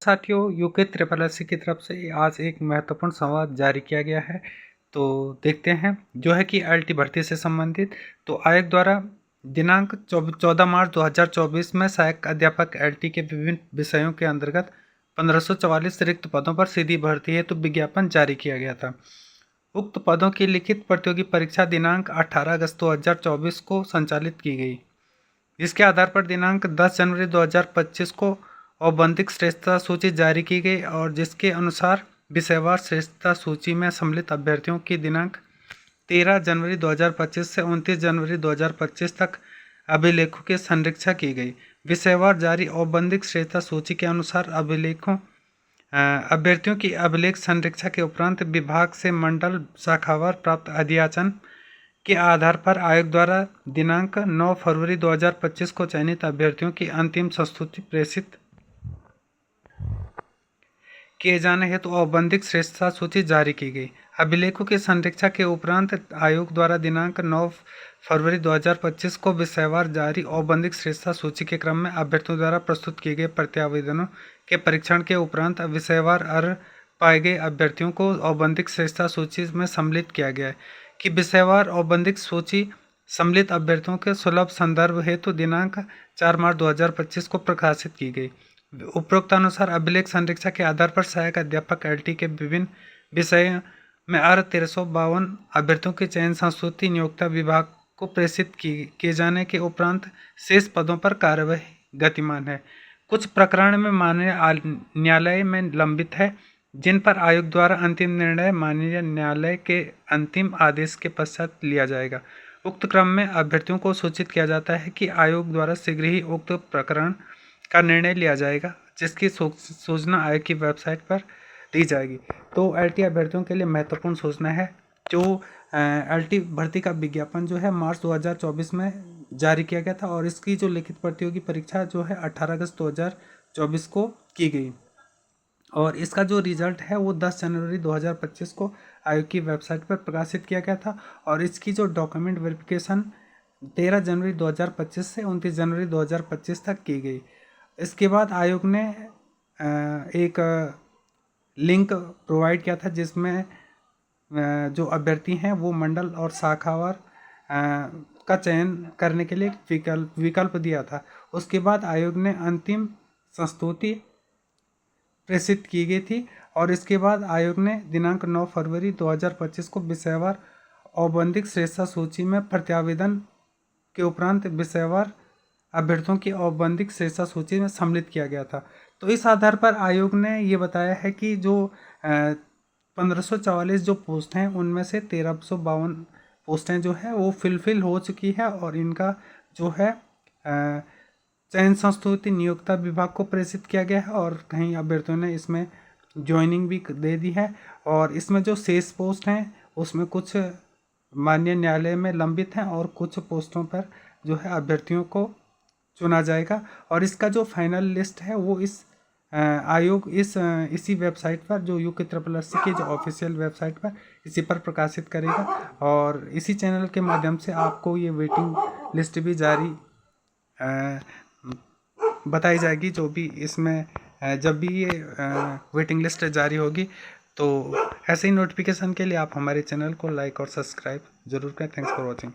साथियों, UK triple S C की तरफ से आज एक महत्वपूर्ण संवाद जारी किया गया है। तो देखते हैं जो है कि एलटी भर्ती से संबंधित। तो आयोग द्वारा दिनांक 14 मार्च 2024 में सहायक अध्यापक एलटी के विभिन्न विषयों के अंतर्गत 1544 रिक्त पदों पर सीधी भर्ती हेतु विज्ञापन जारी किया गया था। उक्त पदों की लिखित प्रतियोगी परीक्षा दिनांक 18 अगस्त 2024 को संचालित की गई। इसके आधार पर दिनांक 10 जनवरी 2025 को औपबंधिक श्रेष्ठता सूची जारी की गई और जिसके अनुसार विषयवार श्रेष्ठता सूची में सम्मिलित अभ्यर्थियों की दिनांक 13 जनवरी 2025 से 29 जनवरी 2025 तक अभिलेखों की संरीक्षा की गई। विषयवार जारी औपबंधिक श्रेष्ठता सूची के अनुसार अभ्यर्थियों की अभिलेख संरीक्षा के उपरांत विभाग से मंडल शाखावार प्राप्त अध्याचन के आधार पर आयोग द्वारा दिनांक 9 फरवरी 2025 को चयनित अभ्यर्थियों की अंतिम संस्तुति प्रेषित किए जाने हेतु औपबंधिक श्रेष्ठता सूची जारी की गई। अभिलेखों की संरीक्षा के उपरांत आयोग द्वारा दिनांक 9 फरवरी 2025 को विषयवार जारी औपबंधिक श्रेष्ठता सूची के क्रम में अभ्यर्थियों द्वारा प्रस्तुत किए गए प्रत्यावेदनों के परीक्षण के उपरांत विषयवार अर्ह पाए गए अभ्यर्थियों को औपबंधिक श्रेष्ठता सूची में सम्मिलित किया गया है कि विषयवार औपबंधिक सूची सम्मिलित अभ्यर्थियों के सुलभ संदर्भ हेतु दिनांक 4 मार्च 2025 को प्रकाशित की गई। उपरोक्तानुसार अभिलेख संरीक्षा के आधार पर सहायक अध्यापक एलटी के विभिन्न विषय में अर्ह 1352 अभ्यर्थियों की चयन संस्तुति नियोक्ता विभाग को प्रेषित किए जाने के उपरांत शेष पदों पर कार्यवाही गतिमान है। कुछ प्रकरण में माननीय न्यायालय में लंबित है, जिन पर आयोग द्वारा अंतिम निर्णय माननीय न्यायालय के अंतिम आदेश के पश्चात लिया जाएगा। उक्त क्रम में अभ्यर्थियों को सूचित किया जाता है कि आयोग द्वारा शीघ्र ही उक्त प्रकरण का निर्णय लिया जाएगा, जिसकी सूचना आयोग की वेबसाइट पर दी जाएगी। तो एलटी अभ्यर्थियों के लिए महत्वपूर्ण सूचना है। जो एलटी भर्ती का विज्ञापन जो है मार्च 2024 में जारी किया गया था और इसकी जो लिखित प्रतियोगी परीक्षा जो है 18 अगस्त 2024 को की गई और इसका जो रिजल्ट है वो 10 जनवरी 2025 को आयोग की वेबसाइट पर प्रकाशित किया गया था और इसकी जो डॉक्यूमेंट वेरिफिकेशन 13 जनवरी 2025 से 29 जनवरी 2025 तक की गई। इसके बाद आयोग ने एक लिंक प्रोवाइड किया था जिसमें जो अभ्यर्थी हैं वो मंडल और शाखावार का चयन करने के लिए विकल्प दिया था। उसके बाद आयोग ने अंतिम संस्तुति प्रेषित की गई थी और इसके बाद आयोग ने दिनांक 9 फरवरी 2025 को विषयवार औपबंधिक श्रेष्ठता सूची में प्रत्यावेदन के उपरांत विषयवार अभ्यर्थियों की औपबंधिक श्रेष्ठता सूची में सम्मिलित किया गया था। तो इस आधार पर आयोग ने ये बताया है कि जो 1544 जो पोस्ट हैं उनमें से 1352 पोस्टें जो है वो फिल हो चुकी है और इनका जो है चयन संस्तुति नियोक्ता विभाग को प्रेषित किया गया है और कई अभ्यर्थियों ने इसमें ज्वाइनिंग भी दे दी है और इसमें जो शेष पोस्ट हैं उसमें कुछ माननीय न्यायालय में लंबित हैं और कुछ पोस्टों पर जो है अभ्यर्थियों को चुना जाएगा और इसका जो फाइनल लिस्ट है वो आयोग इसी वेबसाइट पर जो यूके ट्रिपल एस सी की जो ऑफिशियल वेबसाइट पर इसी पर प्रकाशित करेगा और इसी चैनल के माध्यम से आपको ये वेटिंग लिस्ट भी जारी बताई जाएगी। जो भी इसमें जब भी ये वेटिंग लिस्ट जारी होगी तो ऐसे ही नोटिफिकेशन के लिए आप हमारे चैनल को लाइक और सब्सक्राइब जरूर करें। Thanks for watching.